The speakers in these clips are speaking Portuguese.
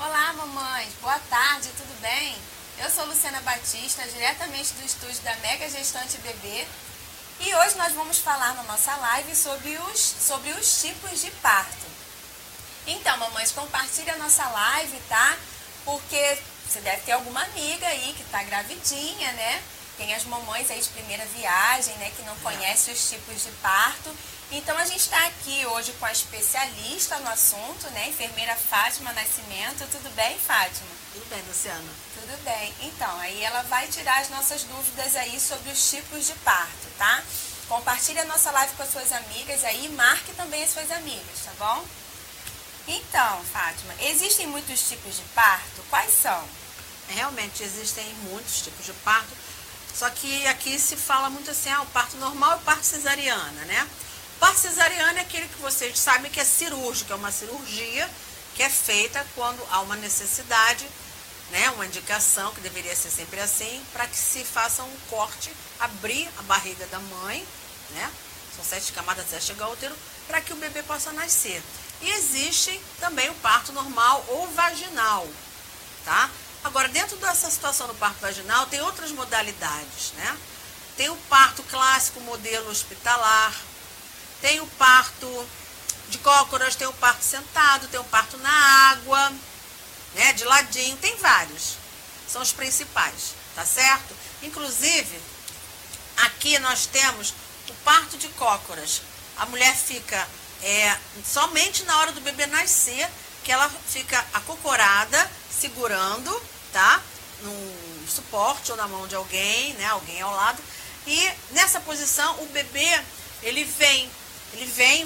Olá, mamães. Boa tarde, tudo bem? Eu sou Luciana Batista, diretamente do estúdio da Mega Gestante Bebê. E hoje nós vamos falar na nossa live sobre os tipos de parto. Então, mamães, compartilhe a nossa live, tá? Porque você deve ter alguma amiga aí que tá gravidinha, né? Tem as mamães aí de primeira viagem, né? Que não conhecem os tipos de parto. Então, a gente está aqui hoje com a especialista no assunto, né? Enfermeira Fátima Nascimento. Tudo bem, Fátima? Tudo bem, Luciana? Tudo bem. Então, aí ela vai tirar as nossas dúvidas aí sobre os tipos de parto, tá? Compartilhe a nossa live com as suas amigas aí e marque também as suas amigas, tá bom? Então, Fátima, existem muitos tipos de parto? Quais são? Realmente existem muitos tipos de parto, só que aqui se fala muito assim, o parto normal e o parto cesariana, né? O parto cesariana é aquele que vocês sabem que é cirúrgico, é uma cirurgia que é feita quando há uma necessidade, né? Uma indicação, que deveria ser sempre assim, para que se faça um corte, abrir a barriga da mãe, né? São 7 camadas até chegar ao útero, para que o bebê possa nascer. E existe também o parto normal ou vaginal, tá? Agora, dentro dessa situação do parto vaginal, tem outras modalidades, né? Tem o parto clássico, modelo hospitalar, tem o parto de cócoras, tem o parto sentado, tem o parto na água, né? De ladinho, tem vários. São os principais, tá certo? Inclusive, aqui nós temos o parto de cócoras. A mulher fica somente na hora do bebê nascer, que ela fica acocorada, segurando, tá? Num suporte ou na mão de alguém, né? Alguém ao lado. E nessa posição, o bebê, ele vem,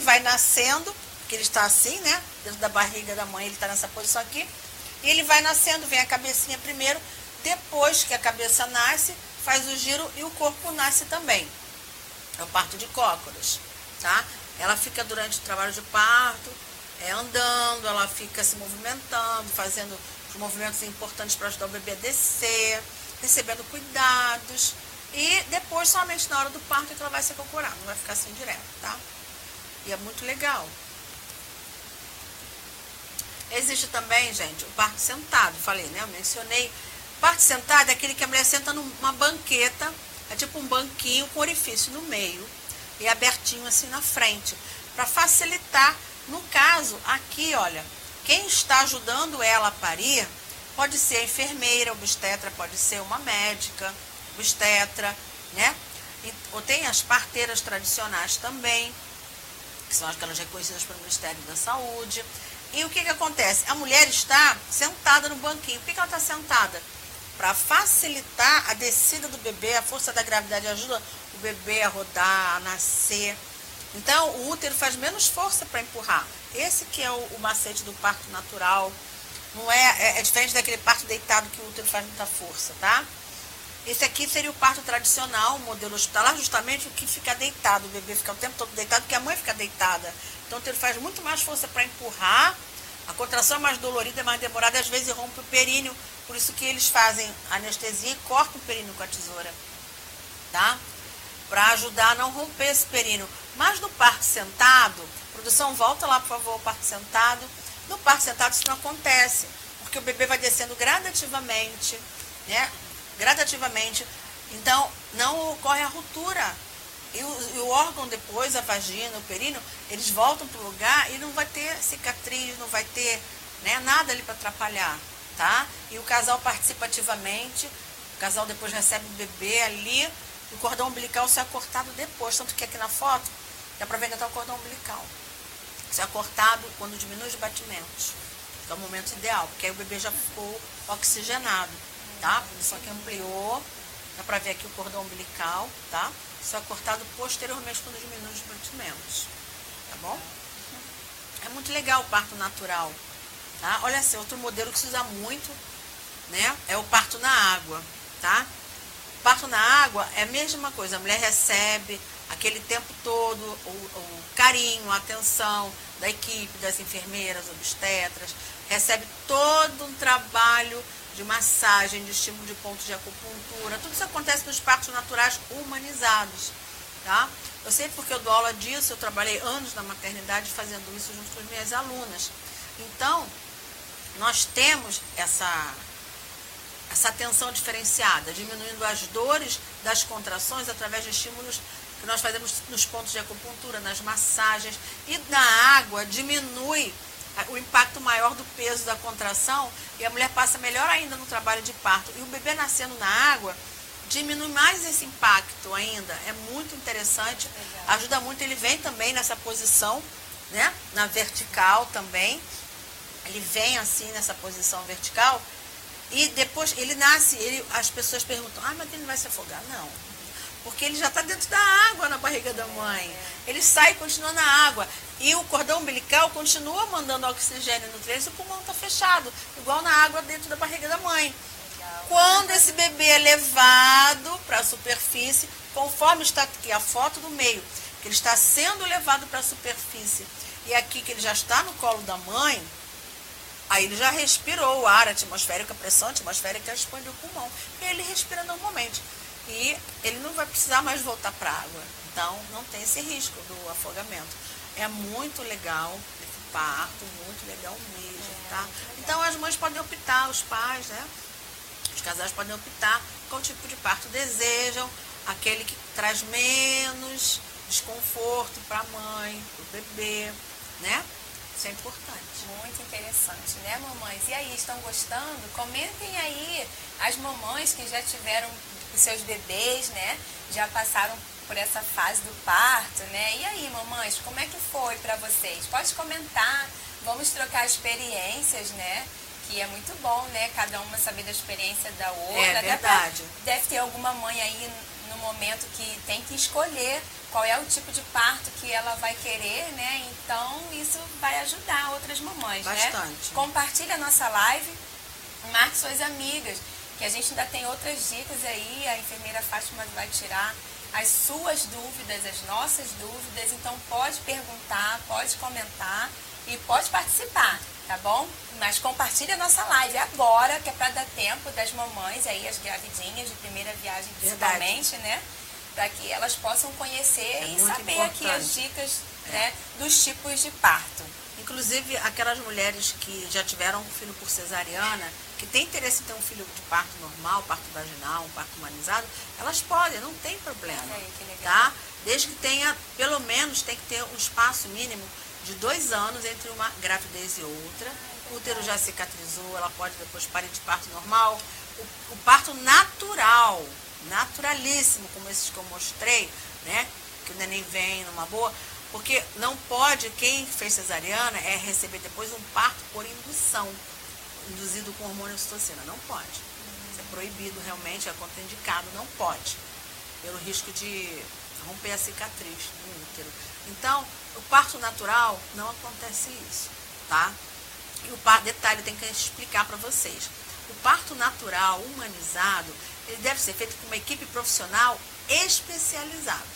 vai nascendo, porque ele está assim, né? Dentro da barriga da mãe, ele está nessa posição aqui. E ele vai nascendo, vem a cabecinha primeiro. Depois que a cabeça nasce, faz o giro e o corpo nasce também. É o parto de cócoras, tá? Ela fica durante o trabalho de parto, andando, ela fica se movimentando, fazendo os movimentos importantes para ajudar o bebê a descer, recebendo cuidados. E depois, somente na hora do parto, que ela vai se acocorar, não vai ficar assim direto, tá? E é muito legal. Existe também, gente, o parto sentado, falei, né? Eu mencionei. O parto sentado é aquele que a mulher senta numa banqueta, é tipo um banquinho com orifício no meio e abertinho assim na frente, para facilitar. No caso, aqui, olha, quem está ajudando ela a parir pode ser a enfermeira, obstetra, pode ser uma médica, obstetra, né? Ou tem as parteiras tradicionais também, que são aquelas reconhecidas pelo Ministério da Saúde. E o que acontece? A mulher está sentada no banquinho. Por que ela está sentada? Para facilitar a descida do bebê, a força da gravidade ajuda o bebê a rodar, a nascer. Então, o útero faz menos força para empurrar. Esse que é o macete do parto natural. Não é diferente daquele parto deitado que o útero faz muita força, tá? Esse aqui seria o parto tradicional, o modelo hospitalar, justamente o que fica deitado. O bebê fica o tempo todo deitado, porque a mãe fica deitada. Então, o útero faz muito mais força para empurrar. A contração é mais dolorida, é mais demorada, e às vezes rompe o períneo. Por isso que eles fazem anestesia e cortam o períneo com a tesoura, tá? Para ajudar a não romper esse períneo. Mas no parto sentado, produção, volta lá, por favor, o parto sentado. No parto sentado isso não acontece, porque o bebê vai descendo gradativamente, né? Gradativamente. Então, não ocorre a ruptura. E o órgão depois, a vagina, o períneo, eles voltam para o lugar e não vai ter cicatriz, não vai ter, né, nada ali para atrapalhar, tá? E o casal participa ativamente, o casal depois recebe o bebê ali, o cordão umbilical só é cortado depois, tanto que aqui na foto dá para ver que está o cordão umbilical. Isso é cortado quando diminui os batimentos. É o momento ideal, porque aí o bebê já ficou oxigenado, tá? Só que ampliou, dá para ver aqui o cordão umbilical, tá? Isso é cortado posteriormente quando diminui os batimentos, tá bom? É muito legal o parto natural, tá? Olha assim, outro modelo que se usa muito, né? É o parto na água, tá? O parto na água é a mesma coisa, a mulher recebe aquele tempo todo o carinho, a atenção da equipe, das enfermeiras, obstetras, recebe todo um trabalho de massagem, de estímulo de pontos de acupuntura. Tudo isso acontece nos partos naturais humanizados, tá? Eu sei porque eu dou aula disso, eu trabalhei anos na maternidade fazendo isso junto com as minhas alunas. Então, nós temos essa atenção diferenciada, diminuindo as dores das contrações através de estímulos que nós fazemos nos pontos de acupuntura, nas massagens. E na água diminui o impacto maior do peso da contração e a mulher passa melhor ainda no trabalho de parto. E o bebê nascendo na água diminui mais esse impacto ainda. É muito interessante, ajuda muito. Ele vem também nessa posição, né? Na vertical também. Ele vem assim nessa posição vertical e depois ele nasce, as pessoas perguntam, mas ele não vai se afogar? Não, porque ele já está dentro da água na barriga da mãe. Ele sai e continua na água. E o cordão umbilical continua mandando oxigênio e nutrientes e o pulmão está fechado, igual na água dentro da barriga da mãe. Quando esse bebê é levado para a superfície, conforme está aqui a foto do meio, que ele está sendo levado para a superfície, e aqui que ele já está no colo da mãe, aí ele já respirou o ar atmosférico, a pressão atmosférica expande o pulmão. E ele respira normalmente. E ele não vai precisar mais voltar para a água. Então, não tem esse risco do afogamento. É muito legal esse parto, muito legal mesmo, tá? Então, as mães podem optar, os pais, né? Os casais podem optar qual tipo de parto desejam, aquele que traz menos desconforto para a mãe, para o bebê, né? Isso é importante. Muito interessante, né, mamães? E aí, estão gostando? Comentem aí as mamães que já tiveram os seus bebês, né? Já passaram por essa fase do parto, né? E aí, mamães, como é que foi para vocês? Pode comentar, vamos trocar experiências, né? Que é muito bom, né? Cada uma saber da experiência da outra. É verdade. Deve ter alguma mãe aí no momento que tem que escolher qual é o tipo de parto que ela vai querer, né? Então, isso vai ajudar outras mamães, bastante, né? Compartilha a nossa live, marque suas amigas, que a gente ainda tem outras dicas aí, a enfermeira Fátima vai tirar as suas dúvidas, as nossas dúvidas, então pode perguntar, pode comentar e pode participar, tá bom? Mas compartilha a nossa live agora, que é para dar tempo das mamães aí, as gravidinhas de primeira viagem principalmente, né? Para que elas possam conhecer e saber importante. aqui as dicas, né, dos tipos de parto. Inclusive, aquelas mulheres que já tiveram um filho por cesariana, que tem interesse em ter um filho de parto normal, parto vaginal, um parto humanizado, elas podem, não tem problema, tá? Desde que tenha, pelo menos, tem que ter um espaço mínimo de 2 anos entre uma gravidez e outra. O útero já cicatrizou, ela pode depois parir de parto normal. O parto natural, naturalíssimo, como esses que eu mostrei, né? Que o neném vem numa boa, porque não pode, quem fez cesariana é receber depois um parto por indução, induzido com hormônio ocitocina, não pode. Isso é proibido realmente, é contraindicado, não pode, pelo risco de romper a cicatriz no útero. Então, o parto natural não acontece isso, tá? E o parto, detalhe, tem que explicar para vocês. O parto natural, humanizado, ele deve ser feito por uma equipe profissional especializada,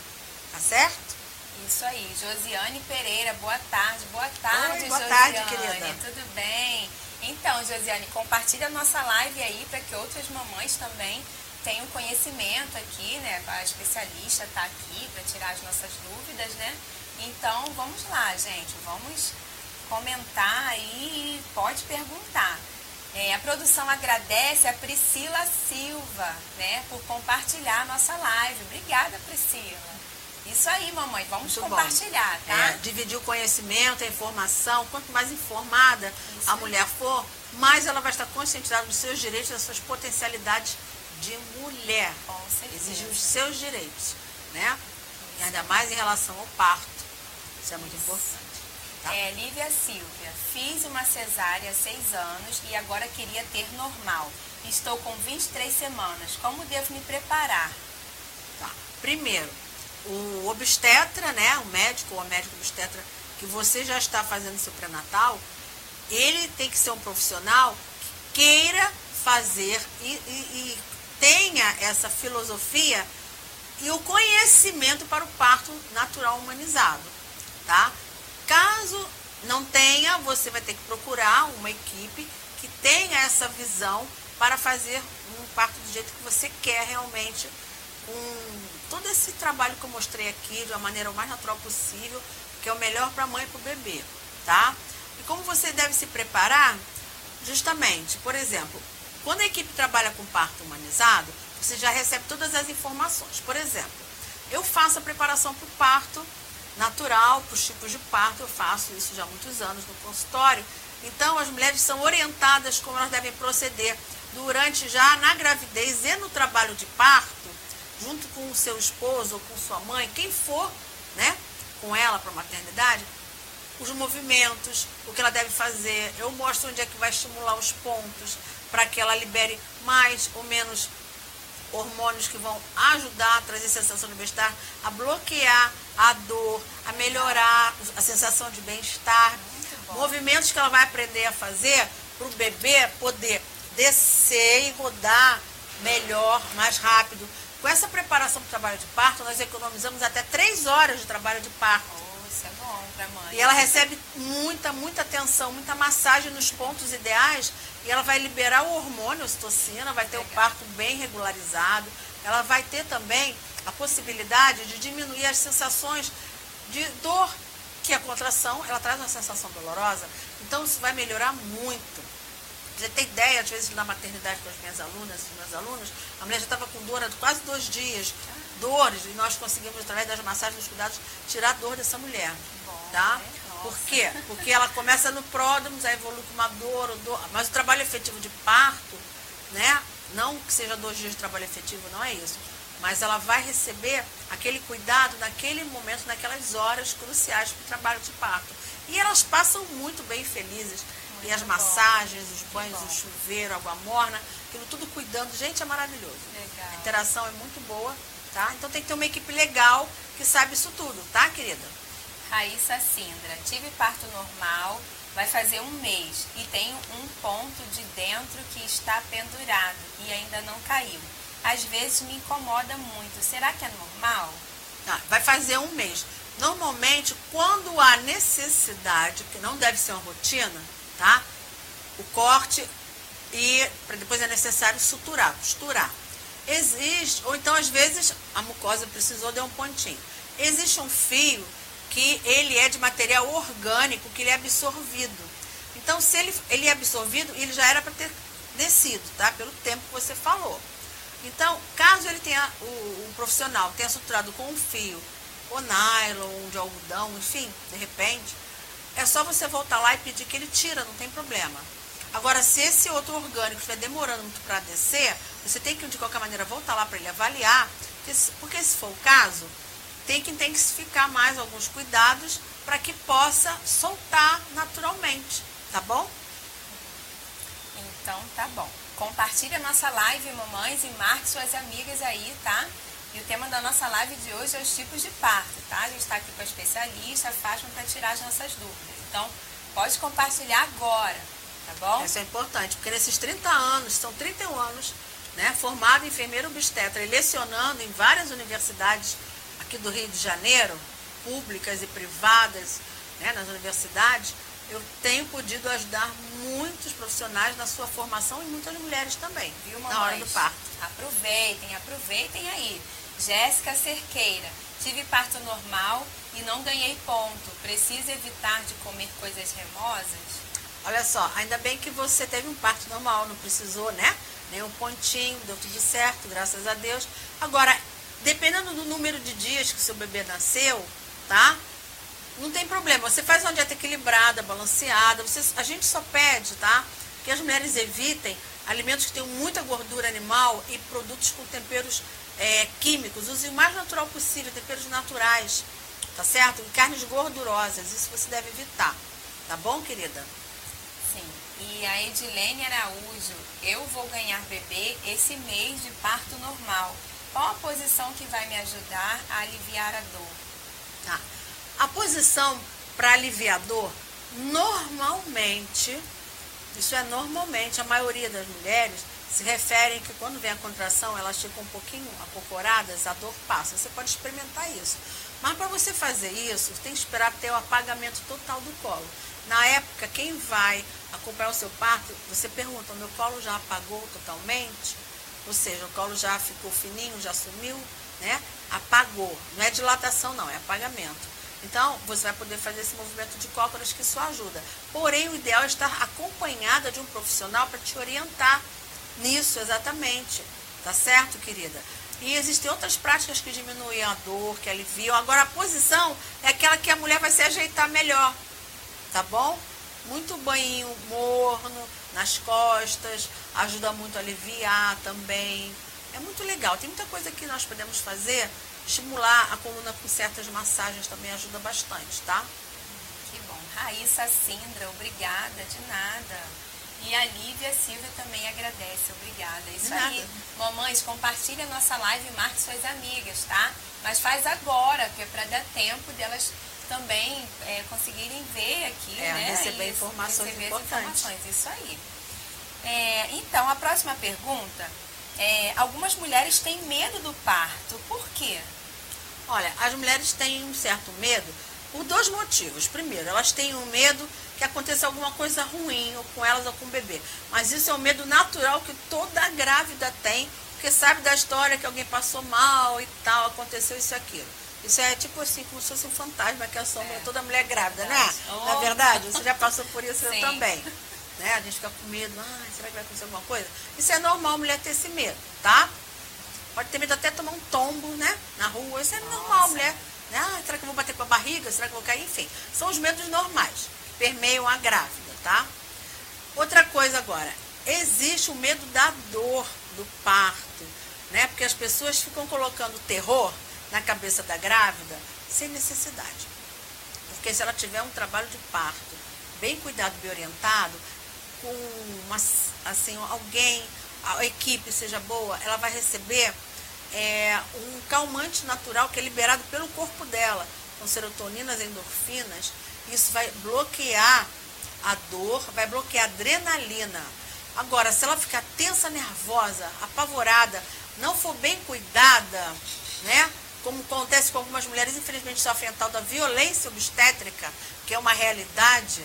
tá certo? Isso aí, Josiane Pereira, boa tarde. Boa tarde, Oi, boa Josiane. tarde, querida. Tudo bem? Então, Josiane, compartilha a nossa live aí para que outras mamães também tenham conhecimento aqui, né? A especialista está aqui para tirar as nossas dúvidas, né? Então, vamos lá, gente. Vamos comentar aí, pode perguntar. A produção agradece a Priscila Silva, né, por compartilhar a nossa live. Obrigada, Priscila. Isso aí, mamãe, vamos muito compartilhar, bom. Tá? Dividir o conhecimento, a informação. Quanto mais informada a mulher for, mais ela vai estar conscientizada dos seus direitos, das suas potencialidades de mulher. Com certeza. Exigir os seus direitos, né? E ainda mais em relação ao parto. Isso é muito importante. Tá? Lívia Silvia, fiz uma cesárea há 6 anos e agora queria ter normal. Estou com 23 semanas. Como devo me preparar? Tá. Primeiro, o obstetra, né, o médico ou a médica obstetra que você já está fazendo seu pré-natal, ele tem que ser um profissional que queira fazer e tenha essa filosofia e o conhecimento para o parto natural humanizado, tá? Caso não tenha, você vai ter que procurar uma equipe que tenha essa visão para fazer um parto do jeito que você quer realmente, com todo esse trabalho que eu mostrei aqui, de uma maneira o mais natural possível, que é o melhor para a mãe e para o bebê, tá? E como você deve se preparar? Justamente, por exemplo, quando a equipe trabalha com parto humanizado, você já recebe todas as informações. Por exemplo, eu faço a preparação para o parto natural, para os tipos de parto, eu faço isso já há muitos anos no consultório. Então, as mulheres são orientadas como elas devem proceder durante já na gravidez e no trabalho de parto, junto com o seu esposo ou com sua mãe, quem for, né, com ela para a maternidade, os movimentos, o que ela deve fazer. Eu mostro onde é que vai estimular os pontos para que ela libere mais ou menos hormônios que vão ajudar a trazer sensação de bem-estar, a bloquear a dor, a melhorar a sensação de bem-estar. Movimentos que ela vai aprender a fazer para o bebê poder descer e rodar melhor, mais rápido. Com essa preparação para o trabalho de parto, nós economizamos até 3 horas de trabalho de parto. Isso é bom para a mãe. E ela recebe muita atenção, muita massagem nos pontos ideais, e ela vai liberar o hormônio, a ocitocina, vai ter o parto bem regularizado. Ela vai ter também a possibilidade de diminuir as sensações de dor, que a contração, ela traz uma sensação dolorosa. Então, isso vai melhorar muito. Você tem ideia, às vezes, na maternidade com as minhas alunas e meus alunos, a mulher já estava com dor há quase 2 dias, dores, e nós conseguimos, através das massagens, dos cuidados, tirar a dor dessa mulher. Tá? Por quê? Porque ela começa no pródromo, aí evolui com uma dor, mas o trabalho efetivo de parto, né? Não que seja 2 dias de trabalho efetivo, não é isso. Mas ela vai receber aquele cuidado naquele momento, naquelas horas cruciais para o trabalho de parto. E elas passam muito bem felizes. E as massagens, os banhos, o chuveiro, a água morna, aquilo tudo cuidando. Gente, é maravilhoso. Legal. A interação é muito boa, tá? Então tem que ter uma equipe legal que sabe isso tudo, tá, querida? Raíssa Sindra, tive parto normal, vai fazer 1 mês e tenho um ponto de dentro que está pendurado e ainda não caiu. Às vezes me incomoda muito. Será que é normal? Vai fazer 1 mês. Normalmente, quando há necessidade, que não deve ser uma rotina, tá? O corte e depois é necessário suturar, costurar. Existe, ou então às vezes a mucosa precisou de um pontinho. Existe um fio que ele é de material orgânico, que ele é absorvido. Então, se ele é absorvido, ele já era para ter descido, tá? Pelo tempo que você falou. Então, caso ele tenha, o profissional tenha suturado com um fio, ou nylon, ou de algodão, enfim, de repente, é só você voltar lá e pedir que ele tira, não tem problema. Agora, se esse outro orgânico estiver demorando muito para descer, você tem que, de qualquer maneira, voltar lá para ele avaliar, porque se for o caso, tem que intensificar mais alguns cuidados para que possa soltar naturalmente, tá bom? Então, tá bom. Compartilhe a nossa live, mamães, e marque suas amigas aí, tá? E o tema da nossa live de hoje é os tipos de parto, tá? A gente está aqui com a especialista, a Fátima, para tirar as nossas dúvidas. Então, pode compartilhar agora, tá bom? Isso é importante, porque nesses 30 anos, são 31 anos, né, formado em enfermeira obstetra e lecionando em várias universidades aqui do Rio de Janeiro, públicas e privadas, né, nas universidades, eu tenho podido ajudar muitos profissionais na sua formação e muitas mulheres também, Viu, na hora do parto. Aproveitem aí. Jéssica Cerqueira, tive parto normal e não ganhei ponto. Preciso evitar de comer coisas remosas? Olha só, ainda bem que você teve um parto normal, não precisou, né? Nenhum pontinho, deu tudo certo, graças a Deus. Agora, dependendo do número de dias que o seu bebê nasceu, tá? Não tem problema, você faz uma dieta equilibrada, balanceada, a gente só pede, tá? Que as mulheres evitem alimentos que tenham muita gordura animal e produtos com temperos químicos. Use o mais natural possível, temperos naturais, tá certo? E carnes gordurosas, isso você deve evitar, tá bom, querida? Sim. E a Edilene Araújo, eu vou ganhar bebê esse mês de parto normal. Qual a posição que vai me ajudar a aliviar a dor? Tá. A posição para aliviar a dor, normalmente, isso é normalmente, a maioria das mulheres se referem que quando vem a contração, elas ficam um pouquinho acocoradas, a dor passa. Você pode experimentar isso. Mas para você fazer isso, tem que esperar ter o apagamento total do colo. Na época, quem vai acompanhar o seu parto, você pergunta, o meu colo já apagou totalmente? Ou seja, o colo já ficou fininho, já sumiu, né? Apagou. Não é dilatação não, é apagamento. Então, você vai poder fazer esse movimento de cócoras que isso ajuda. Porém, o ideal é estar acompanhada de um profissional para te orientar nisso exatamente. Tá certo, querida? E existem outras práticas que diminuem a dor, que aliviam. Agora, a posição é aquela que a mulher vai se ajeitar melhor. Tá bom? Muito banho morno nas costas, ajuda muito a aliviar também. É muito legal. Tem muita coisa que nós podemos fazer. Estimular a coluna com certas massagens também ajuda bastante, tá? Que bom. Raíssa Sindra, obrigada, de nada. E a Lívia Silva também agradece, obrigada. Isso aí. Mamães, compartilha a nossa live e marque suas amigas, tá? Mas faz agora, que é para dar tempo delas também conseguirem ver aqui, né? Receber informações importantes. Isso aí. Então, a próxima pergunta algumas mulheres têm medo do parto. Por quê? Olha, as mulheres têm um certo medo por dois motivos. Primeiro, elas têm um medo que aconteça alguma coisa ruim ou com elas ou com o bebê. Mas isso é um medo natural que toda grávida tem, porque sabe da história que alguém passou mal e tal, aconteceu isso e aquilo. Isso é tipo assim, como se fosse um fantasma que assombra toda mulher grávida, né? Na verdade, você já passou por isso, eu também. Né? A gente fica com medo, será que vai acontecer alguma coisa? Isso é normal, a mulher ter esse medo, tá? Pode ter medo até tomar um tombo, né? Na rua, isso é normal, mulher. Né? Será que eu vou bater com a barriga? Será que eu vou cair? Enfim, são os medos normais, que permeiam a grávida, tá? Outra coisa agora, existe o medo da dor do parto, né? Porque as pessoas ficam colocando terror na cabeça da grávida sem necessidade. Porque se ela tiver um trabalho de parto bem cuidado, bem orientado, com alguém, a equipe seja boa, ela vai receber um calmante natural que é liberado pelo corpo dela, com serotoninas, endorfinas. Isso vai bloquear a dor, vai bloquear a adrenalina. Agora, se ela ficar tensa, nervosa, apavorada, não for bem cuidada, né? Como acontece com algumas mulheres, infelizmente sofrem a tal da violência obstétrica, que é uma realidade.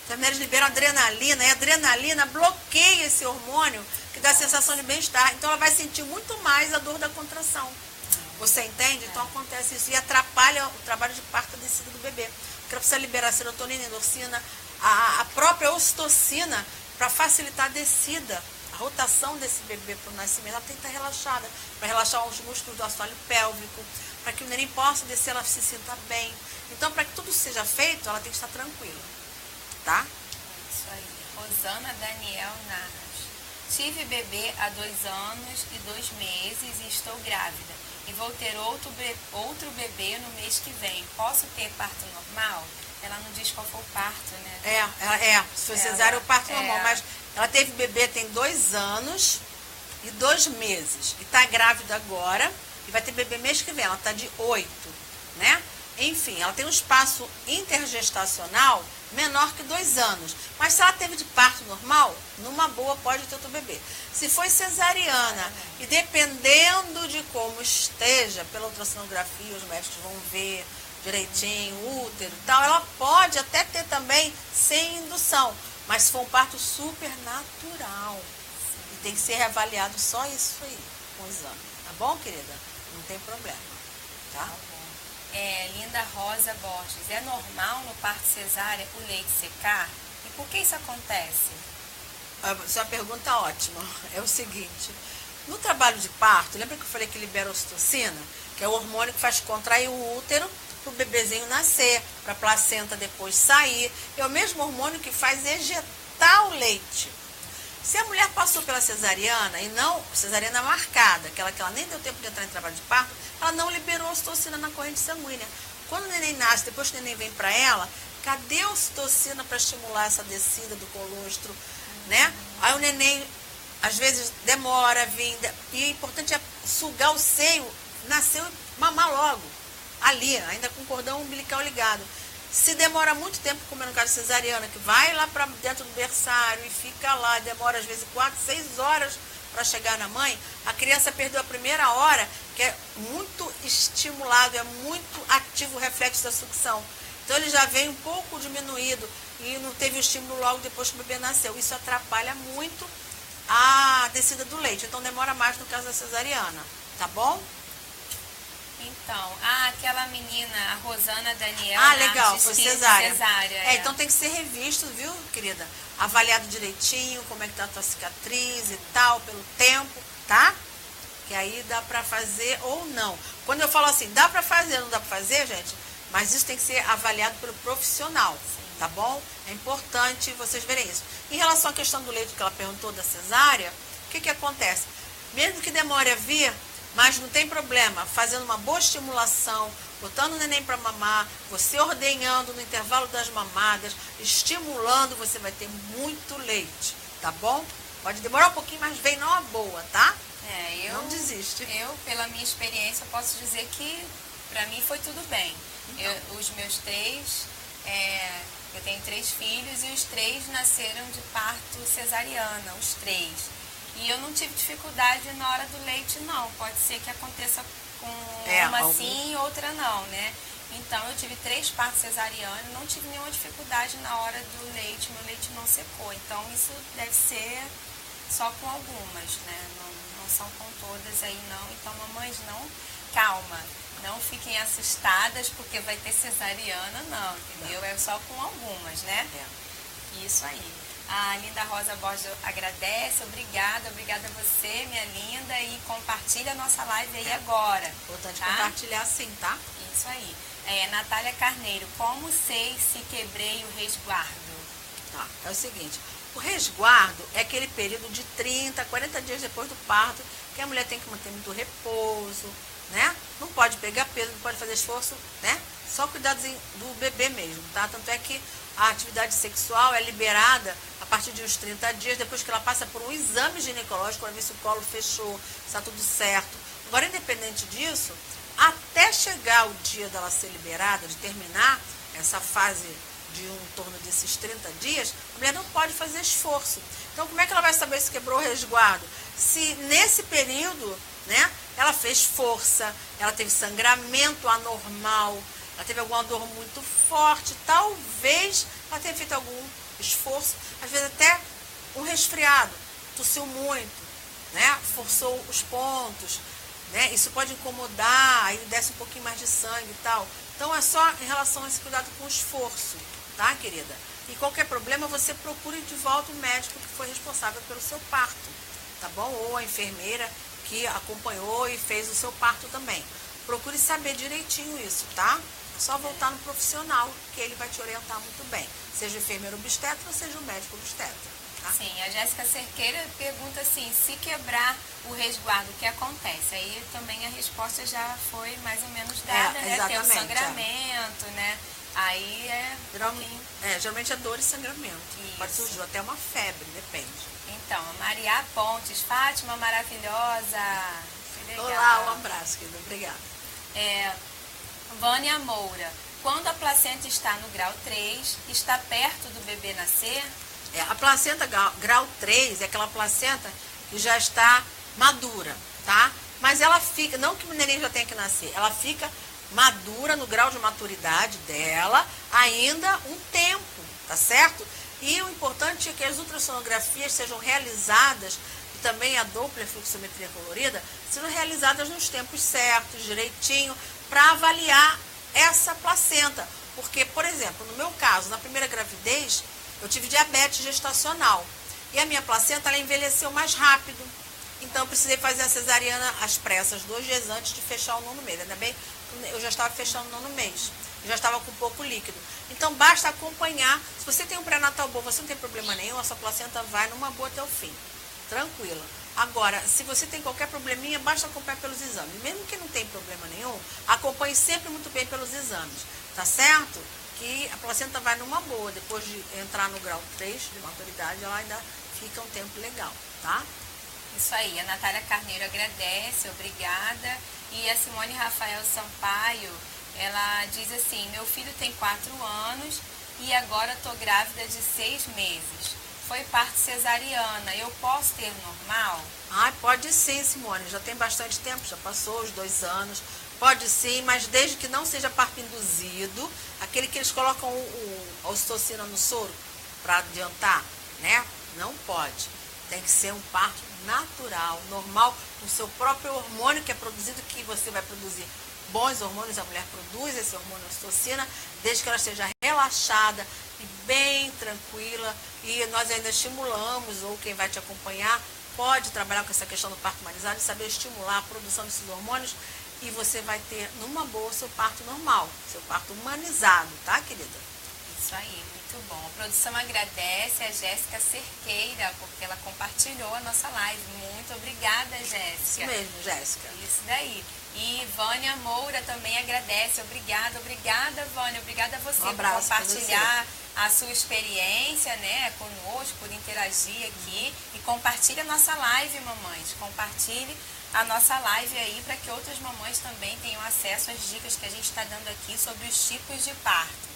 As mulheres liberam adrenalina, e a adrenalina bloqueia esse hormônio que dá a sensação de bem-estar. Então ela vai sentir muito mais a dor da contração. Você entende? Então acontece isso. E atrapalha o trabalho de parto da descida do bebê. Porque ela precisa liberar serotonina, endorfina, a própria ocitocina para facilitar a descida, a rotação desse bebê para o nascimento. Ela tem que estar relaxada, para relaxar os músculos do assoalho pélvico, para que o neném possa descer, ela se sinta bem. Então, para que tudo seja feito, ela tem que estar tranquila. Tá? Isso aí. Rosana Daniel Nanas. Tive bebê há 2 anos e 2 meses e estou grávida. E vou ter outro bebê no mês que vem. Posso ter parto normal? Ela não diz qual foi o parto, né? Se for cesárea, o parto normal. Mas ela teve bebê tem 2 anos e 2 meses. E está grávida agora. E vai ter bebê mês que vem. Ela está de 8, né? Enfim, ela tem um espaço intergestacional menor que 2 anos. Mas se ela teve de parto normal, numa boa pode ter outro bebê. Se foi cesariana, e dependendo de como esteja, pela ultrassonografia, os médicos vão ver direitinho, útero e tal, ela pode até ter também sem indução. Mas se for um parto super natural, e tem que ser reavaliado só isso aí, com o exame. Tá bom, querida? Não tem problema. Tá? Linda Rosa Borges, é normal no parto cesárea o leite secar? E por que isso acontece? Sua pergunta é ótima. É o seguinte, no trabalho de parto, lembra que eu falei que libera ocitocina? Que é o hormônio que faz contrair o útero para o bebezinho nascer, para a placenta depois sair. É o mesmo hormônio que faz ejetar o leite. Se a mulher passou pela cesariana, e não cesariana marcada, aquela que ela nem deu tempo de entrar em trabalho de parto, ela não liberou a ocitocina na corrente sanguínea. Quando o neném nasce, depois que o neném vem para ela, cadê a ocitocina para estimular essa descida do colostro, né? Aí o neném, às vezes, demora a vir, e o importante é sugar o seio, nasceu e mamar logo, ali, ainda com o cordão umbilical ligado. Se demora muito tempo, como é no caso de cesariana, que vai lá para dentro do berçário e fica lá, demora às vezes 4, 6 horas para chegar na mãe, a criança perdeu a primeira hora, que é muito estimulado, é muito ativo o reflexo da sucção. Então ele já vem um pouco diminuído e não teve o estímulo logo depois que o bebê nasceu. Isso atrapalha muito a descida do leite, então demora mais no caso da cesariana, tá bom? Então, aquela menina, a Rosana Daniel Legal, Nardes, foi que cesárea. cesárea. Então tem que ser revisto, viu, querida? Avaliado direitinho, como é que tá a tua cicatriz e tal, pelo tempo, tá? Que aí dá pra fazer ou não. Quando eu falo assim, dá pra fazer ou não dá pra fazer, gente, mas isso tem que ser avaliado pelo profissional, tá bom? É importante vocês verem isso. Em relação à questão do leite que ela perguntou da cesárea, o que que acontece? Mesmo que demore a vir, mas não tem problema, fazendo uma boa estimulação, botando o neném para mamar, você ordenhando no intervalo das mamadas, estimulando, você vai ter muito leite, tá bom? Pode demorar um pouquinho, mas vem numa boa, tá? Não desiste. Eu, pela minha experiência, posso dizer que para mim foi tudo bem. Então. Os meus três, eu tenho 3 filhos e os 3 nasceram de parto cesariana, os 3. E eu não tive dificuldade na hora do leite, não. Pode ser que aconteça com uma sim e outra não, né? Então, eu tive 3 partos cesarianos, não tive nenhuma dificuldade na hora do leite, meu leite não secou. Então, isso deve ser só com algumas, né? Não são com todas aí, não. Então, mamães, calma, não fiquem assustadas porque vai ter cesariana, não, entendeu? É só com algumas, né? Isso aí. A Linda Rosa Borges agradece, obrigada a você, minha linda, e compartilha a nossa live aí agora. Importante tá? compartilhar sim, tá? Isso aí. Natália Carneiro, como sei se quebrei o resguardo? Tá, é o seguinte, o resguardo é aquele período de 30, 40 dias depois do parto, que a mulher tem que manter muito repouso, né? Não pode pegar peso, não pode fazer esforço, né? Só cuidados do bebê mesmo, tá? Tanto é que a atividade sexual é liberada a partir de uns 30 dias, depois que ela passa por um exame ginecológico para ver se o colo fechou, se está tudo certo. Agora, independente disso, até chegar o dia dela ser liberada, de terminar essa fase de em torno desses 30 dias, a mulher não pode fazer esforço. Então, como é que ela vai saber se quebrou o resguardo? Se nesse período, né, ela fez força, ela teve sangramento anormal, ela teve alguma dor muito forte, talvez ela tenha feito algum esforço, às vezes até um resfriado, tossiu muito, né, forçou os pontos, né, isso pode incomodar, aí desce um pouquinho mais de sangue e tal. Então é só em relação a esse cuidado com o esforço, tá, querida? E qualquer problema você procure de volta o médico que foi responsável pelo seu parto, tá bom? Ou a enfermeira que acompanhou e fez o seu parto também. Procure saber direitinho isso, tá? É só voltar no profissional, que ele vai te orientar muito bem. Seja o enfermeiro obstetra ou seja o médico obstetra. Tá? Sim, a Jéssica Cerqueira pergunta assim, se quebrar o resguardo, o que acontece? Aí também a resposta já foi mais ou menos dada, né? Tem o sangramento, né? Aí geralmente é dor e sangramento. Isso. Pode surgir até uma febre, depende. Então, a Maria Pontes, Fátima maravilhosa. Que legal. Olá, um abraço, querida. Obrigada. Vânia Moura, quando a placenta está no grau 3, está perto do bebê nascer? A placenta grau 3 é aquela placenta que já está madura, tá? Mas ela fica, não que o neném já tenha que nascer, ela fica madura no grau de maturidade dela ainda um tempo, tá certo? E o importante é que as ultrassonografias sejam realizadas, e também a Doppler fluxometria colorida, sejam realizadas nos tempos certos, direitinho, para avaliar essa placenta. Porque, por exemplo, no meu caso, na primeira gravidez, eu tive diabetes gestacional. E a minha placenta, ela envelheceu mais rápido. Então, eu precisei fazer a cesariana às pressas 2 dias antes de fechar o 9º mês. Ainda bem, eu já estava fechando o 9º mês. Já estava com pouco líquido. Então, basta acompanhar. Se você tem um pré-natal bom, você não tem problema nenhum, a sua placenta vai numa boa até o fim. Tranquila. Agora, se você tem qualquer probleminha, basta acompanhar pelos exames. Mesmo que não tenha problema nenhum, acompanhe sempre muito bem pelos exames. Tá certo? Que a placenta vai numa boa. Depois de entrar no grau 3 de maturidade, ela ainda fica um tempo legal, tá? Isso aí, a Natália Carneiro agradece, obrigada. E a Simone Rafael Sampaio, ela diz assim, meu filho tem 4 anos e agora estou grávida de 6 meses. Foi parto cesariana, eu posso ter normal? Pode sim, Simone, já tem bastante tempo, já passou os 2 anos. Pode sim, mas desde que não seja parto induzido, aquele que eles colocam a ocitocina no soro para adiantar, né? Não pode. Tem que ser um parto natural, normal, com o seu próprio hormônio que é produzido, que você vai produzir bons hormônios, a mulher produz esse hormônio ocitocina, desde que ela esteja relaxada e bem tranquila. E nós ainda estimulamos, ou quem vai te acompanhar, pode trabalhar com essa questão do parto humanizado e saber estimular a produção desses hormônios, e você vai ter, numa boa, seu parto normal, seu parto humanizado, tá, querida? Isso aí, muito bom. A produção agradece a Jéssica Cerqueira, porque ela compartilhou a nossa live. Muito obrigada, Jéssica. Isso mesmo, Jéssica. Isso daí. E Vânia Moura também agradece. Obrigada, Vânia. Obrigada a você por compartilhar a sua experiência, né, conosco, por interagir aqui. E compartilhe a nossa live, mamães. Compartilhe a nossa live aí para que outras mamães também tenham acesso às dicas que a gente está dando aqui sobre os tipos de parto.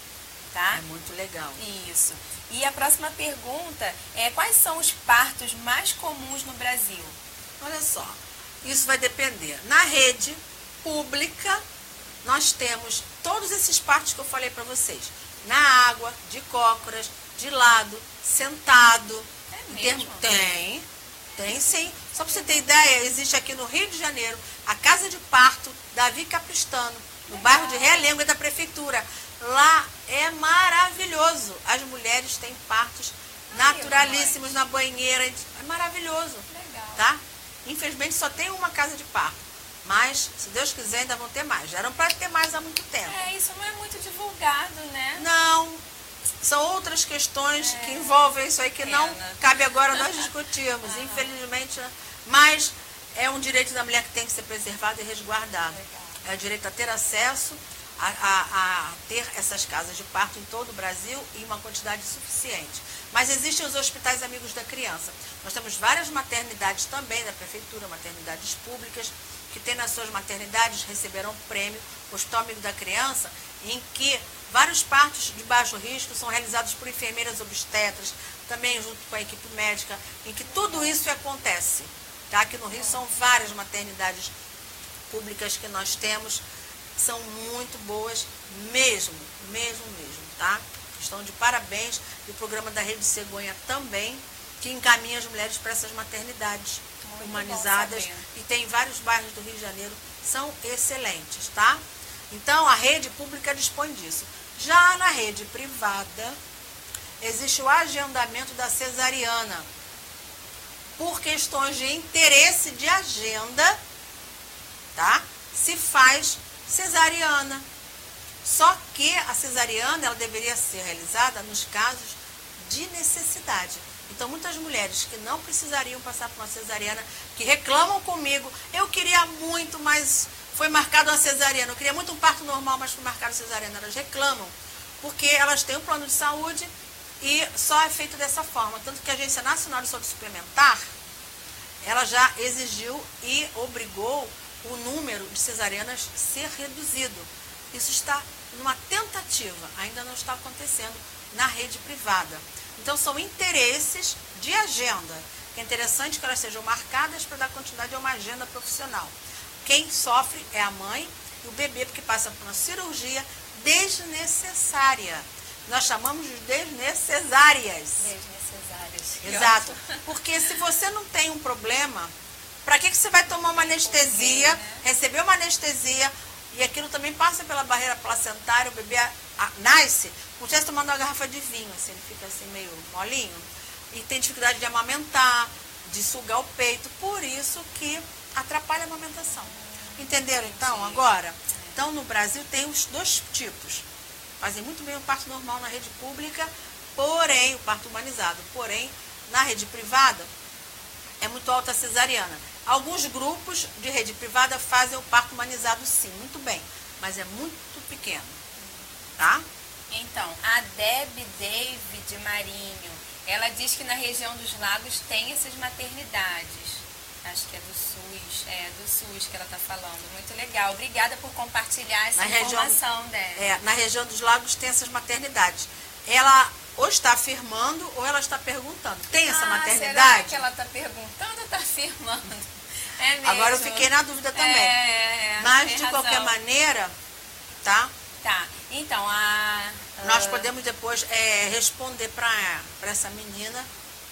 Tá? É muito legal. Isso. E a próxima pergunta é: quais são os partos mais comuns no Brasil? Olha só, isso vai depender. Na rede pública, nós temos todos esses partos que eu falei para vocês. Na água, de cócoras, de lado, sentado. É mesmo? Tem sim. Só para você ter ideia, existe aqui no Rio de Janeiro a Casa de Parto Davi Capristano, no bairro de Realengo, da prefeitura. Lá é maravilhoso. As mulheres têm partos naturalíssimos na banheira. É maravilhoso. Legal. Tá? Infelizmente só tem uma casa de parto. Mas, se Deus quiser, ainda vão ter mais. Já eram para ter mais há muito tempo. Isso não é muito divulgado, né? Não. São outras questões que envolvem isso aí que não cabe agora nós discutirmos. Infelizmente, mas é um direito da mulher que tem que ser preservado e resguardado. Legal. É o direito a ter acesso a ter essas casas de parto em todo o Brasil em uma quantidade suficiente. Mas existem os hospitais amigos da criança. Nós temos várias maternidades também da prefeitura, maternidades públicas, que tem nas suas maternidades, receberão prêmio, Hospital Amigo da Criança, em que vários partos de baixo risco são realizados por enfermeiras obstetras, também junto com a equipe médica, em que tudo isso acontece. Tá? Aqui no Rio são várias maternidades públicas que nós temos, são muito boas mesmo, tá? Estão de parabéns. E o programa da Rede Cegonha também, que encaminha as mulheres para essas maternidades muito humanizadas. E tem vários bairros do Rio de Janeiro, são excelentes, tá? Então, a rede pública dispõe disso. Já na rede privada, existe o agendamento da cesariana. Por questões de interesse de agenda, tá? Se faz cesariana. Só que a cesariana ela deveria ser realizada nos casos de necessidade. Então, muitas mulheres que não precisariam passar por uma cesariana, que reclamam comigo, eu queria muito, mas foi marcado uma cesariana. Eu queria muito um parto normal, mas foi marcado cesariana. Elas reclamam, porque elas têm um plano de saúde e só é feito dessa forma. Tanto que a Agência Nacional de Saúde Suplementar, ela já exigiu e obrigou o número de cesarianas ser reduzido. Isso está numa tentativa, ainda não está acontecendo na rede privada. Então, são interesses de agenda, que é interessante que elas sejam marcadas para dar continuidade a uma agenda profissional. Quem sofre é a mãe e o bebê, porque passa por uma cirurgia desnecessária. Nós chamamos de desnecessárias. Desnecessárias. Exato. Porque se você não tem um problema, para que você vai tomar uma anestesia, receber uma anestesia, e aquilo também passa pela barreira placentária, o bebê nasce, como se estivesse tomando uma garrafa de vinho, assim, ele fica assim meio molinho, e tem dificuldade de amamentar, de sugar o peito, por isso que atrapalha a amamentação. Entenderam então agora? Então no Brasil tem os dois tipos. Fazem muito bem o parto normal na rede pública, porém, o parto humanizado, porém, na rede privada, é muito alta a cesariana. Alguns grupos de rede privada fazem o parto humanizado sim, muito bem, mas é muito pequeno, tá? Então, a Deb David Marinho, ela diz que na região dos lagos tem essas maternidades. Acho que é do SUS que ela está falando. Muito legal. Obrigada por compartilhar essa informação, Deb. Na região dos lagos tem essas maternidades. Ela ou está afirmando ou ela está perguntando. Tem essa maternidade? Será que ela está perguntando ou está afirmando? É mesmo. Agora eu fiquei na dúvida também. Mas, de qualquer maneira, tá? Tá. Então, nós podemos depois responder para essa menina,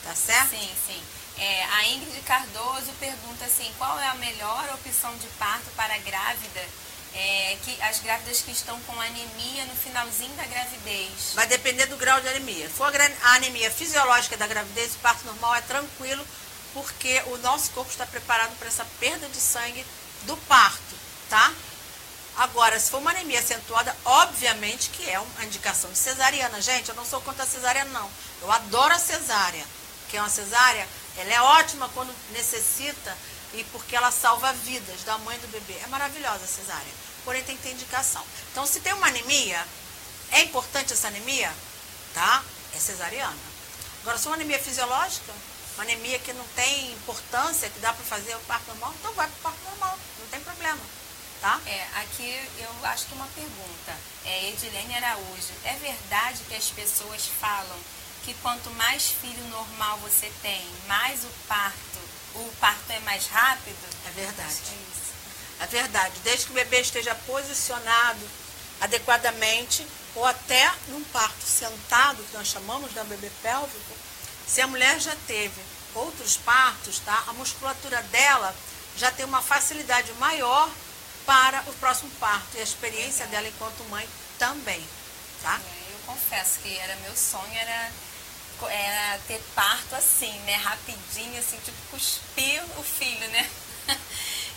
tá certo? Sim, sim. A Ingrid Cardoso pergunta assim, qual é a melhor opção de parto para a grávida que as grávidas que estão com anemia no finalzinho da gravidez. Vai depender do grau de anemia. Se for a anemia fisiológica da gravidez, o parto normal é tranquilo, porque o nosso corpo está preparado para essa perda de sangue do parto, tá? Agora, se for uma anemia acentuada, obviamente que é uma indicação de cesariana. Gente, eu não sou contra a cesariana, não. Eu adoro a cesárea, porque uma cesárea, ela é ótima quando necessita e porque ela salva vidas da mãe e do bebê. É maravilhosa a cesárea, porém tem que ter indicação. Então, se tem uma anemia, é importante essa anemia? Tá? É cesariana. Agora, se é uma anemia fisiológica, uma anemia que não tem importância, que dá para fazer o parto normal, então vai para o parto normal, não tem problema. Tá? Aqui eu acho que uma pergunta. Edilene Araújo, é verdade que as pessoas falam que quanto mais filho normal você tem, mais o parto é mais rápido? É verdade. Acho que é isso. É verdade. Desde que o bebê esteja posicionado adequadamente, ou até num parto sentado, que nós chamamos de bebê pélvico, se a mulher já teve outros partos, tá? A musculatura dela já tem uma facilidade maior para o próximo parto, e a experiência dela enquanto mãe também, tá? Eu confesso que meu sonho era ter parto assim, né, rapidinho, assim, tipo cuspir o filho, né?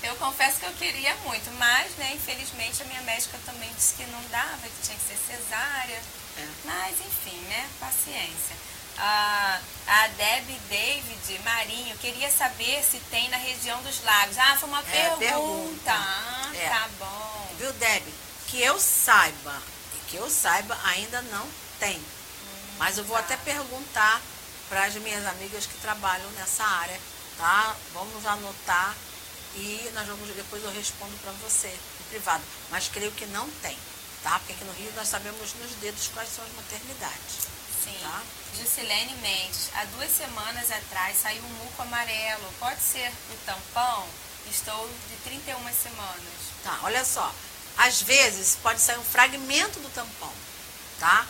Eu confesso que eu queria muito, mas, né, infelizmente a minha médica também disse que não dava, que tinha que ser cesárea, mas enfim, né, paciência. A Debbie David Marinho queria saber se tem na região dos lagos. Foi uma pergunta. Tá bom. Viu, Debbie? Que eu saiba, ainda não tem. Mas eu vou até perguntar para as minhas amigas que trabalham nessa área, tá? Vamos anotar e depois eu respondo para você em privado. Mas creio que não tem, tá? Porque aqui no Rio nós sabemos nos dedos quais são as maternidades. Sim. Tá? Juscelene Mendes, há 2 semanas atrás saiu um muco amarelo. Pode ser o tampão? Estou de 31 semanas. Tá, olha só. Às vezes pode sair um fragmento do tampão, tá?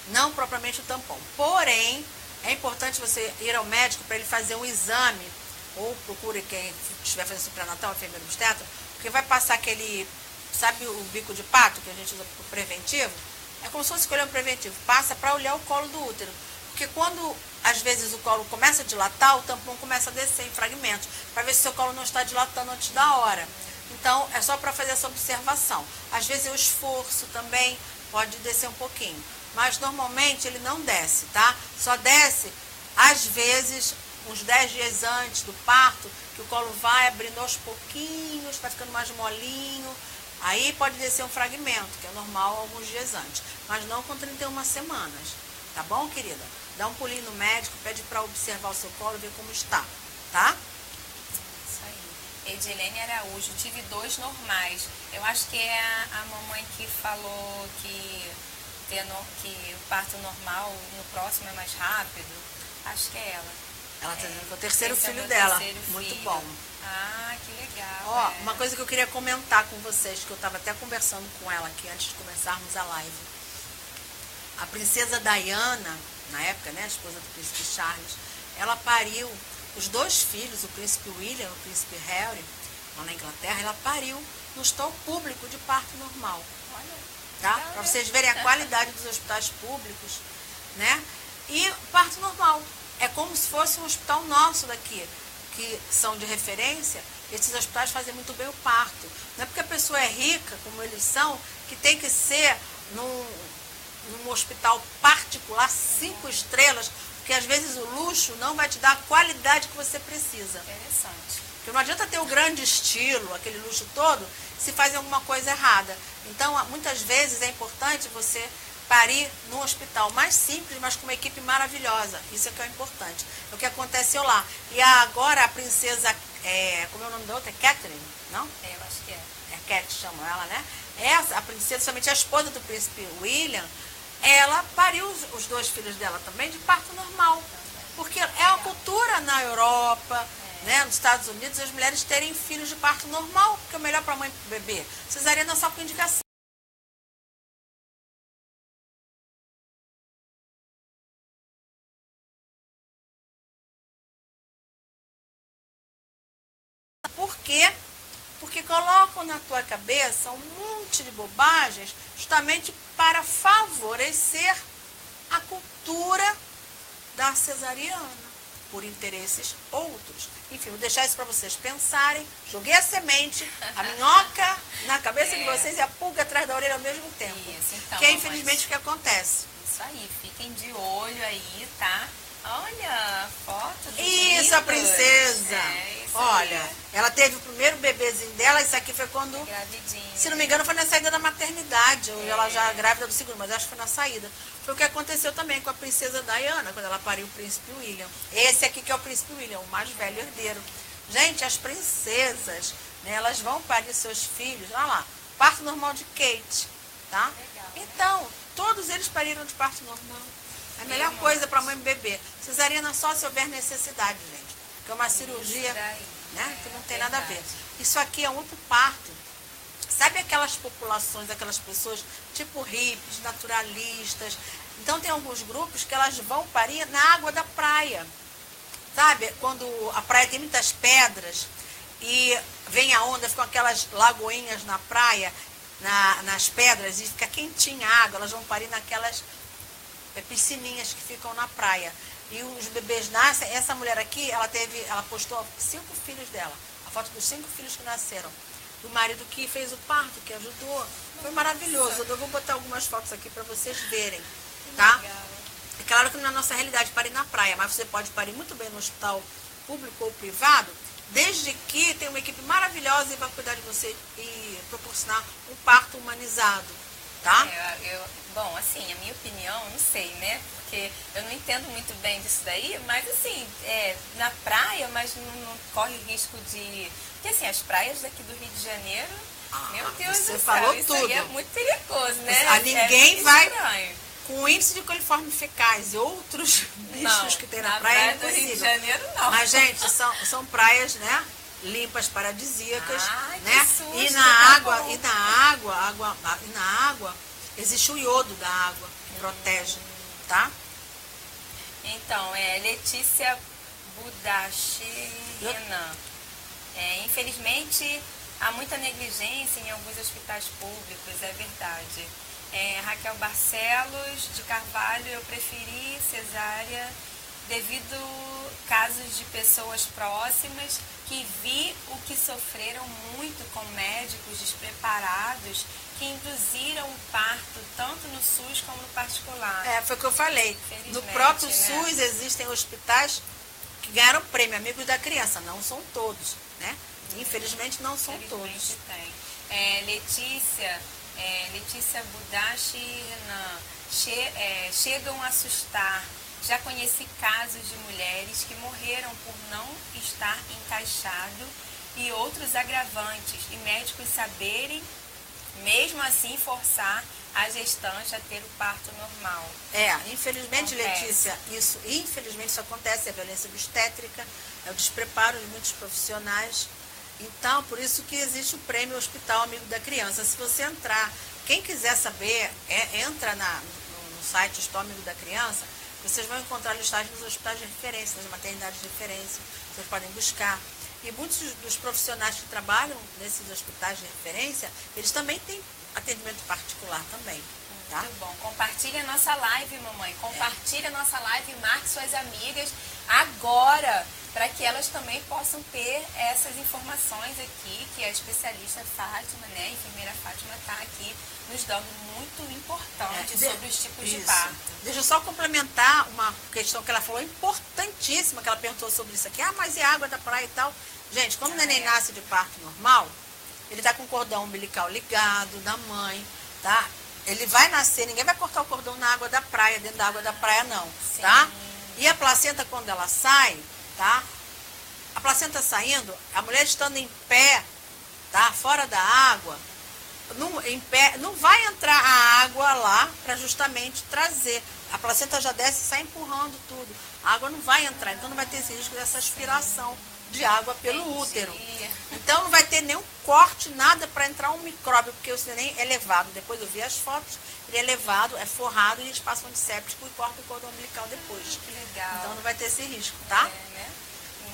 Não propriamente o tampão. Porém, é importante você ir ao médico para ele fazer um exame, ou procure quem estiver fazendo isso pré-natal, enfermeiro obstetra, porque vai passar aquele, sabe o bico de pato que a gente usa para o preventivo? É como se fosse escolher um preventivo. Passa para olhar o colo do útero. Porque quando, às vezes, o colo começa a dilatar, o tampão começa a descer em fragmentos, para ver se o seu colo não está dilatando antes da hora. Então, é só para fazer essa observação. Às vezes, o esforço também pode descer um pouquinho. Mas, normalmente, ele não desce, tá? Só desce, às vezes, uns 10 dias antes do parto, que o colo vai abrindo aos pouquinhos, vai ficando mais molinho. Aí pode descer um fragmento, que é normal alguns dias antes, mas não com 31 semanas. Tá bom, querida? Dá um pulinho no médico, pede para observar o seu colo e ver como está, tá? Isso aí. Edilene Araújo, tive 2 normais. Eu acho que é a mamãe que falou que o parto normal no próximo é mais rápido. Acho que é ela. Ela está dizendo que é o terceiro filho dela. Muito bom. Que legal. Ó, uma coisa que eu queria comentar com vocês, que eu estava até conversando com ela aqui antes de começarmos a live. A princesa Diana, na época, né, a esposa do príncipe Charles, ela pariu os 2 filhos, o príncipe William e o príncipe Harry, lá na Inglaterra, ela pariu no hospital público de parto normal. Olha, tá? Para vocês verem a qualidade dos hospitais públicos, né? E parto normal. É como se fosse um hospital nosso daqui, que são de referência. Esses hospitais fazem muito bem o parto. Não é porque a pessoa é rica, como eles são, que tem que ser num hospital particular, 5 estrelas, porque às vezes o luxo não vai te dar a qualidade que você precisa. Interessante. Porque não adianta ter o grande estilo, aquele luxo todo, se faz alguma coisa errada. Então, muitas vezes é importante você parir num hospital mais simples, mas com uma equipe maravilhosa. Isso é que é importante. É o que aconteceu lá. E agora a princesa, como é o nome da outra? É Catherine, não? Eu acho que é. É Cat, chamam ela, né? Essa, a princesa, somente a esposa do príncipe William, ela pariu os 2 filhos dela também de parto normal. Porque é uma cultura na Europa, né, nos Estados Unidos, as mulheres terem filhos de parto normal, que é o melhor para a mãe e para o bebê. Cesariana só com indicação. Por quê? Porque colocam na tua cabeça um monte de bobagens justamente para favorecer a cultura da cesariana, por interesses outros. Enfim, vou deixar isso para vocês pensarem. Joguei a semente, a minhoca na cabeça de vocês e a pulga atrás da orelha ao mesmo tempo. Isso, então, que é infelizmente o que acontece. Isso aí, fiquem de olho aí, tá? Olha, foto do Isso, a princesa. Isso olha, aí. ela teve o primeiro bebezinho dela, isso aqui foi quando, Gravidinha. se não me engano, foi na saída da maternidade, ou ela já grávida do segundo, mas acho que foi na saída. Foi o que aconteceu também com a princesa Diana, quando ela pariu o príncipe William. Esse aqui que é o príncipe William, o mais velho herdeiro. Gente, as princesas, né, elas vão parir seus filhos, olha lá, parto normal de Kate, tá? Legal. Então, todos eles pariram de parto normal. É a melhor coisa para a mãe bebê. Cesariana só se houver necessidade, gente. Que é uma cirurgia, né, que não tem nada a ver. Isso aqui é outro parto. Sabe aquelas populações, aquelas pessoas tipo hippies, naturalistas? Então tem alguns grupos que elas vão parir na água da praia. Sabe? Quando a praia tem muitas pedras e vem a onda, ficam aquelas lagoinhas na praia, nas pedras, e fica quentinha a água, elas vão parir naquelas piscininhas que ficam na praia. E os bebês nascem. Essa mulher aqui, ela postou 5 filhos dela, a foto dos 5 filhos que nasceram. Do marido que fez o parto, que ajudou. Foi maravilhoso. Eu vou botar algumas fotos aqui para vocês verem, tá? É claro que na nossa realidade parir na praia, mas você pode parir muito bem no hospital público ou privado, desde que tem uma equipe maravilhosa e vai cuidar de você e proporcionar um parto humanizado, tá? Bom, assim, a minha opinião, não sei, né? Porque eu não entendo muito bem disso daí, mas assim, na praia, mas não corre risco de... Porque assim, as praias daqui do Rio de Janeiro, meu Deus do céu, falou isso tudo. aí é muito perigoso, né? Ninguém vai estranho. com o índice de coliformes fecais e outros bichos que tem na praia, é do Rio de impossível. Janeiro, não. Mas, gente, são praias, né? Limpas, paradisíacas, Ai, que né? susto, E na água existe o iodo da água que protege, tá? Então, Letícia Budachina. Infelizmente, há muita negligência em alguns hospitais públicos, é verdade. Raquel Barcelos de Carvalho, eu preferi cesárea devido casos de pessoas próximas que vi o que sofreram muito com médicos despreparados que induziram o parto tanto no SUS como no particular. Foi o que eu falei. No próprio SUS existem hospitais que ganharam prêmio Amigos da Criança. Não são todos, né? Infelizmente não são todos. Tem. Letícia Budashi, chegam a assustar. Já conheci casos de mulheres que morreram por não estar encaixado e outros agravantes, e médicos saberem, mesmo assim, forçar a gestante a ter o parto normal. Infelizmente, Letícia, isso acontece, a violência obstétrica, é o despreparo de muitos profissionais. Então, por isso que existe o prêmio Hospital Amigo da Criança. Se você entrar, quem quiser saber, entra no site Hospital Amigo da Criança, vocês vão encontrar listagens dos hospitais de referência, das maternidades de referência, vocês podem buscar. E muitos dos profissionais que trabalham nesses hospitais de referência, eles também têm atendimento particular também. Tá? Muito bom. Compartilhe a nossa live, mamãe. Compartilhe a nossa live e marque suas amigas agora, para que elas também possam ter essas informações aqui, que a especialista Fátima, né, a enfermeira Fátima, está aqui nos dando muito importante sobre os tipos de parto. Deixa eu só complementar uma questão que ela falou, importantíssima, que ela perguntou sobre isso aqui. Mas e a água da praia e tal? Gente, quando o neném nasce de parto normal, ele está com o cordão umbilical ligado da mãe, tá? Ele vai nascer, ninguém vai cortar o cordão na água da praia, dentro da água da praia não, tá? E a placenta, quando ela sai, tá? A placenta saindo, a mulher estando em pé, tá? Fora da água, em pé, não vai entrar a água lá para justamente trazer. A placenta já desce e sai empurrando tudo. A água não vai entrar, então não vai ter esse risco dessa aspiração de água pelo útero. Então não vai ter nenhum corte, nada para entrar um micróbio, porque o neném é levado. Depois eu vi as fotos, ele é levado, é forrado e eles passam antisséptico e cortam o cordão umbilical depois. Que legal. Então não vai ter esse risco, tá? Né?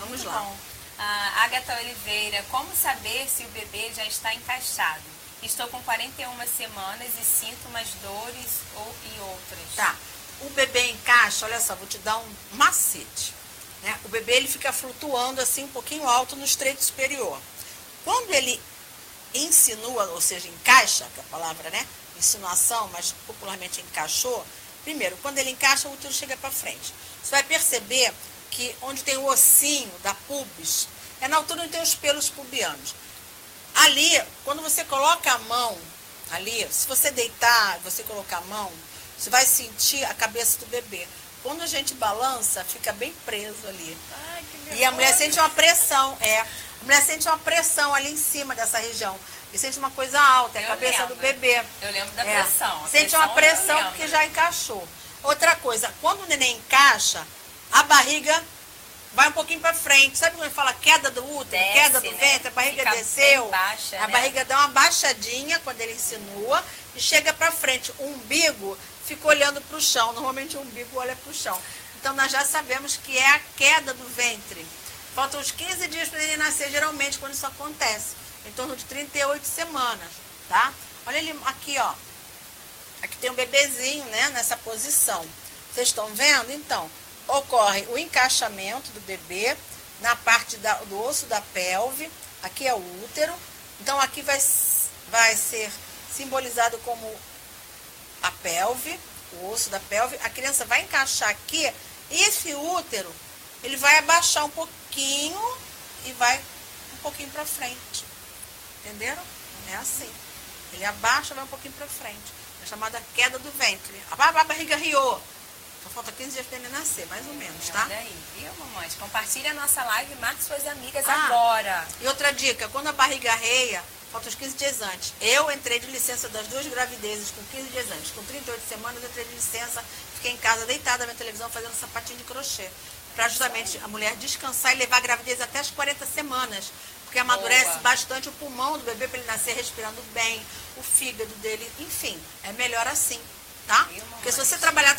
Vamos Muito lá. Bom. A Agatha Oliveira, como saber se o bebê já está encaixado? Estou com 41 semanas e sinto umas dores e outras. Tá. O bebê encaixa, olha só, vou te dar um macete. Né? O bebê ele fica flutuando assim um pouquinho alto no estreito superior. Quando ele insinua, ou seja, encaixa, que é a palavra, né? Insinuação, mas popularmente encaixou. Primeiro, quando ele encaixa, o útero chega para frente. Você vai perceber que onde tem o ossinho da pubis, é na altura onde tem os pelos pubianos. Ali, quando você coloca a mão, ali, se você deitar, você colocar a mão, você vai sentir a cabeça do bebê. Quando a gente balança, fica bem preso ali. Ai, que nervoso. E a mulher sente uma pressão, a mulher sente uma pressão ali em cima dessa região. E sente uma coisa alta, é a cabeça do bebê. Eu lembro da pressão. Sente uma pressão porque já encaixou. Outra coisa, quando o neném encaixa, a barriga vai um pouquinho para frente. Sabe quando fala queda do útero, desce, queda do né? ventre, a barriga Fica desceu, bem baixa, a né? barriga dá uma baixadinha quando ele insinua e chega para frente. O umbigo fica olhando para o chão. Normalmente o umbigo olha para o chão. Então nós já sabemos que é a queda do ventre. Faltam uns 15 dias para ele nascer, geralmente, quando isso acontece. Em torno de 38 semanas, tá? Olha ele aqui, ó. Aqui tem um bebezinho, né, nessa posição. Vocês estão vendo? Então, ocorre o encaixamento do bebê na parte do osso da pelve. Aqui é o útero. Então, aqui vai ser simbolizado como a pelve, o osso da pelve. A criança vai encaixar aqui e esse útero, ele vai abaixar um pouquinho e vai um pouquinho para frente. Entenderam? É assim. Ele abaixa e vai um pouquinho para frente. É chamada queda do ventre. A barriga riou. Só falta 15 dias para ele nascer, mais ou menos, tá? Olha aí, viu, mamãe? Compartilha a nossa live e marque suas amigas agora. E outra dica, quando a barriga reia, falta uns 15 dias antes. Eu entrei de licença das 2 gravidezes com 15 dias antes. Com 38 semanas eu entrei de licença, fiquei em casa deitada na televisão fazendo sapatinho de crochê. Para justamente a mulher descansar e levar a gravidez até as 40 semanas. Porque amadurece bastante o pulmão do bebê para ele nascer respirando bem, o fígado dele, enfim, é melhor assim, tá? Porque se você trabalhar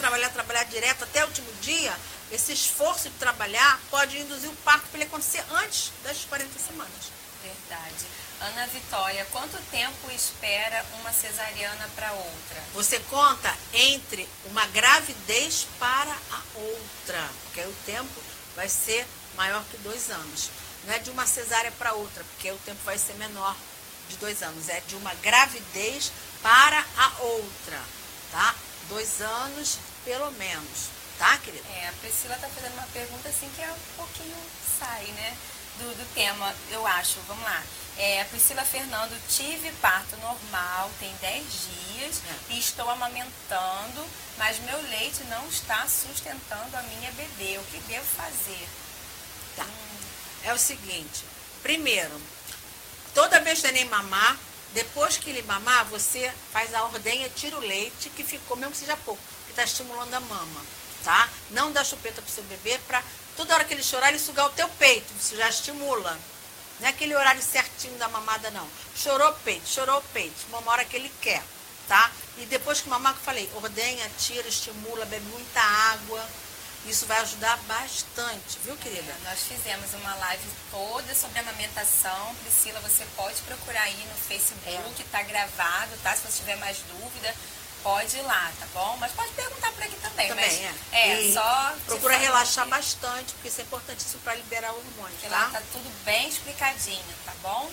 direto até o último dia, esse esforço de trabalhar pode induzir o parto para ele acontecer antes das 40 semanas. Verdade. Ana Vitória, quanto tempo espera uma cesariana para outra? Você conta entre uma gravidez para a outra, porque aí o tempo vai ser maior que 2 anos. Não é de uma cesárea para outra, porque o tempo vai ser menor de 2 anos. É de uma gravidez para a outra, tá? 2 anos, pelo menos. Tá, querida? A Priscila está fazendo uma pergunta assim que é um pouquinho sai, né? Do tema, eu acho. Vamos lá. A Priscila Fernando, tive parto normal, tem 10 dias e estou amamentando, mas meu leite não está sustentando a minha bebê. O que devo fazer? Tá. É o seguinte, primeiro, toda vez que o neném mamar, depois que ele mamar, você faz a ordenha, tira o leite que ficou, mesmo que seja pouco, que está estimulando a mama, tá? Não dá chupeta pro seu bebê para toda hora que ele chorar, ele sugar o teu peito, isso já estimula. Não é aquele horário certinho da mamada, não. Chorou o peito, uma hora que ele quer, tá? E depois que mamar, que eu falei, ordenha, tira, estimula, bebe muita água. Isso vai ajudar bastante, viu, querida? Nós fizemos uma live toda sobre amamentação. Priscila, você pode procurar aí no Facebook, tá gravado, tá? Se você tiver mais dúvida, pode ir lá, tá bom? Mas pode perguntar por aqui também. Mas só procura relaxar bastante, porque isso é importantíssimo para liberar hormônios, tá? Lá tá tudo bem explicadinho, tá bom?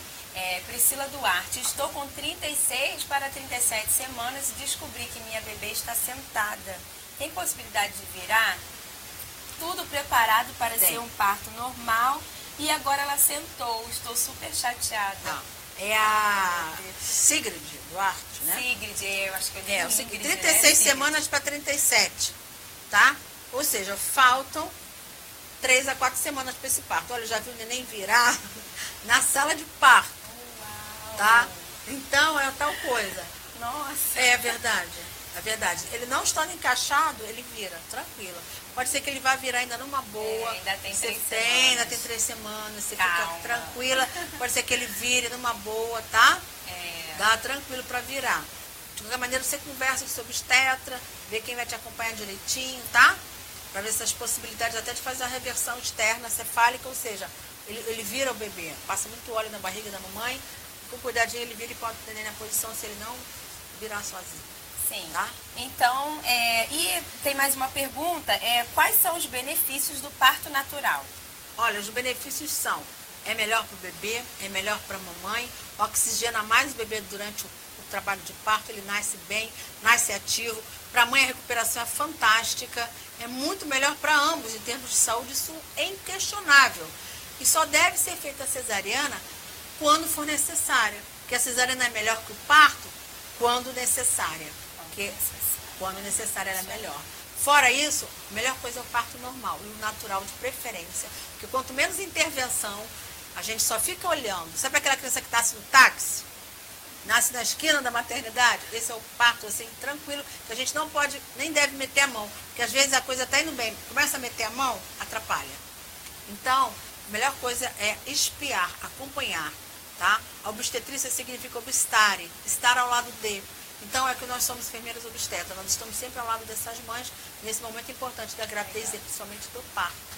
Priscila Duarte, estou com 36 para 37 semanas e descobri que minha bebê está sentada. Tem possibilidade de virar? Tudo preparado para ser um parto normal e agora ela sentou. Estou super chateada. Não, é a Sigrid Duarte, né? Sigrid, eu acho que eu disse. É o seguinte, 36 semanas para 37, tá? Ou seja, faltam 3 a 4 semanas para esse parto. Olha, eu já vi o neném virar na sala de parto, tá? Então, é tal coisa. Nossa. É verdade. É verdade. Ele não estando encaixado, ele vira, tranquilo. Pode ser que ele vá virar ainda numa boa. Ainda tem 3 semanas. Ainda tem 3 semanas, você fica tranquila. Pode ser que ele vire numa boa, tá? Dá tranquilo para virar. De qualquer maneira, você conversa com o seu obstetra, vê quem vai te acompanhar direitinho, tá? Para ver essas possibilidades até de fazer a reversão externa cefálica, ou seja, ele vira o bebê. Passa muito óleo na barriga da mamãe. Com cuidadinho ele vira e pode ter na posição se ele não virar sozinho. Sim. Tá? Então, e tem mais uma pergunta. Quais são os benefícios do parto natural? Olha, os benefícios são, é melhor para o bebê, é melhor para a mamãe, oxigena mais o bebê durante o trabalho de parto, ele nasce bem, nasce ativo. Para a mãe a recuperação é fantástica, é muito melhor para ambos em termos de saúde, isso é inquestionável. E só deve ser feita a cesariana quando for necessária, porque a cesariana é melhor que o parto quando necessária, porque quando necessária ela é melhor. Fora isso, a melhor coisa é o parto normal e o natural de preferência, porque quanto menos intervenção, a gente só fica olhando. Sabe aquela criança que nasce no táxi? Nasce na esquina da maternidade? Esse é o parto, assim, tranquilo, que a gente não pode, nem deve meter a mão, porque às vezes a coisa está indo bem, começa a meter a mão, atrapalha. Então, a melhor coisa é espiar, acompanhar, tá? A obstetrícia significa obstare, estar ao lado de. Então, é que nós somos enfermeiras obstetras, nós estamos sempre ao lado dessas mães, nesse momento importante da gravidez e principalmente do parto.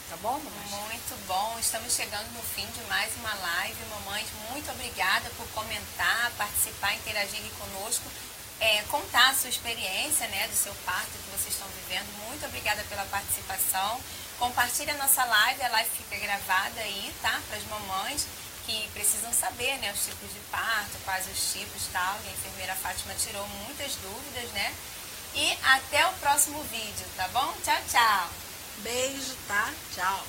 Tá bom, mamãe? Muito bom. Estamos chegando no fim de mais uma live. Mamães, muito obrigada por comentar, participar, interagir aqui conosco, contar a sua experiência, né, do seu parto que vocês estão vivendo. Muito obrigada pela participação. Compartilhe a nossa live, a live fica gravada aí, tá? Para as mamães que precisam saber, né, os tipos de parto, quais os tipos e tal. E a enfermeira Fátima tirou muitas dúvidas, né? E até o próximo vídeo, tá bom? Tchau, tchau! Beijo, tá? Tchau!